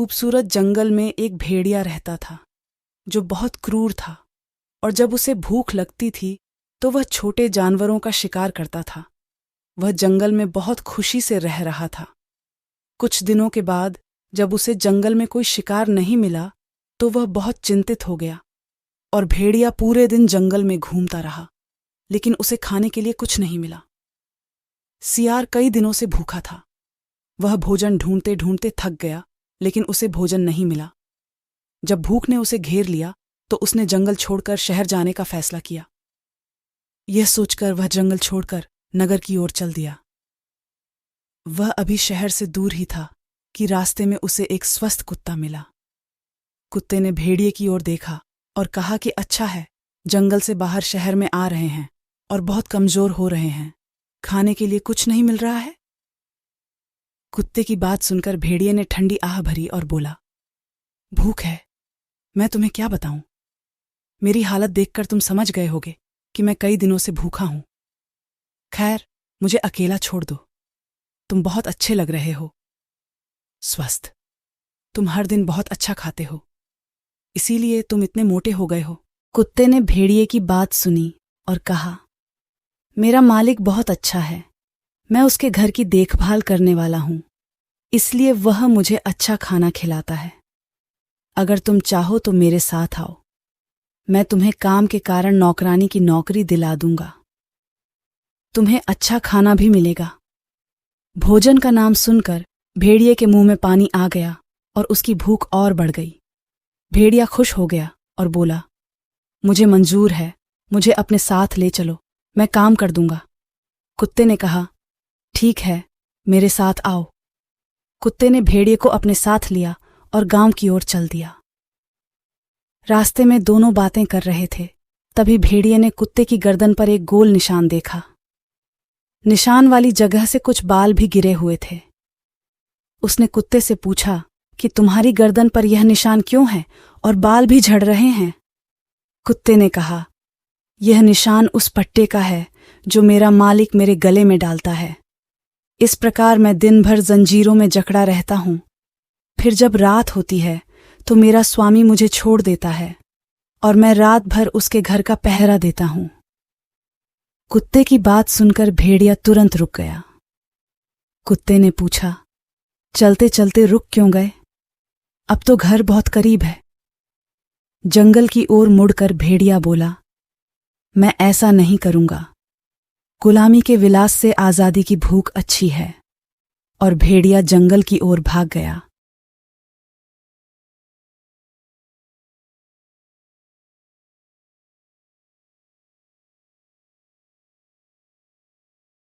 खूबसूरत जंगल में एक भेड़िया रहता था जो बहुत क्रूर था, और जब उसे भूख लगती थी तो वह छोटे जानवरों का शिकार करता था। वह जंगल में बहुत खुशी से रह रहा था। कुछ दिनों के बाद जब उसे जंगल में कोई शिकार नहीं मिला तो वह बहुत चिंतित हो गया, और भेड़िया पूरे दिन जंगल में घूमता रहा, लेकिन उसे खाने के लिए कुछ नहीं मिला। सियार कई दिनों से भूखा था। वह भोजन ढूंढते ढूंढते थक गया, लेकिन उसे भोजन नहीं मिला। जब भूख ने उसे घेर लिया तो उसने जंगल छोड़कर शहर जाने का फैसला किया। यह सोचकर वह जंगल छोड़कर नगर की ओर चल दिया। वह अभी शहर से दूर ही था कि रास्ते में उसे एक स्वस्थ कुत्ता मिला। कुत्ते ने भेड़िए की ओर देखा और कहा कि अच्छा है, जंगल से बाहर शहर में आ रहे हैं और बहुत कमजोर हो रहे हैं, खाने के लिए कुछ नहीं मिल रहा है। कुत्ते की बात सुनकर भेड़िए ने ठंडी आह भरी और बोला, भूख है, मैं तुम्हें क्या बताऊं। मेरी हालत देखकर तुम समझ गए होगे कि मैं कई दिनों से भूखा हूं। खैर, मुझे अकेला छोड़ दो, तुम बहुत अच्छे लग रहे हो। स्वस्थ, तुम हर दिन बहुत अच्छा खाते हो, इसीलिए तुम इतने मोटे हो गए हो। कुत्ते ने भेड़िए की बात सुनी और कहा, मेरा मालिक बहुत अच्छा है, मैं उसके घर की देखभाल करने वाला हूं, इसलिए वह मुझे अच्छा खाना खिलाता है। अगर तुम चाहो तो मेरे साथ आओ, मैं तुम्हें काम के कारण नौकरानी की नौकरी दिला दूंगा। तुम्हें अच्छा खाना भी मिलेगा। भोजन का नाम सुनकर भेड़िए के मुंह में पानी आ गया और उसकी भूख और बढ़ गई। भेड़िया खुश हो गया और बोला, मुझे मंजूर है, मुझे अपने साथ ले चलो, मैं काम कर दूंगा। कुत्ते ने कहा, ठीक है, मेरे साथ आओ। कुत्ते ने भेड़िए को अपने साथ लिया और गांव की ओर चल दिया। रास्ते में दोनों बातें कर रहे थे, तभी भेड़िए ने कुत्ते की गर्दन पर एक गोल निशान देखा। निशान वाली जगह से कुछ बाल भी गिरे हुए थे। उसने कुत्ते से पूछा कि तुम्हारी गर्दन पर यह निशान क्यों है और बाल भी झड़ रहे हैं। कुत्ते ने कहा, यह निशान उस पट्टे का है जो मेरा मालिक मेरे गले में डालता है। इस प्रकार मैं दिन भर जंजीरों में जकड़ा रहता हूं। फिर जब रात होती है तो मेरा स्वामी मुझे छोड़ देता है और मैं रात भर उसके घर का पहरा देता हूं। कुत्ते की बात सुनकर भेड़िया तुरंत रुक गया। कुत्ते ने पूछा, चलते चलते रुक क्यों गए? अब तो घर बहुत करीब है। जंगल की ओर मुड़कर भेड़िया बोला, मैं ऐसा नहीं करूंगा। गुलामी के विलास से आजादी की भूख अच्छी है। और भेड़िया जंगल की ओर भाग गया।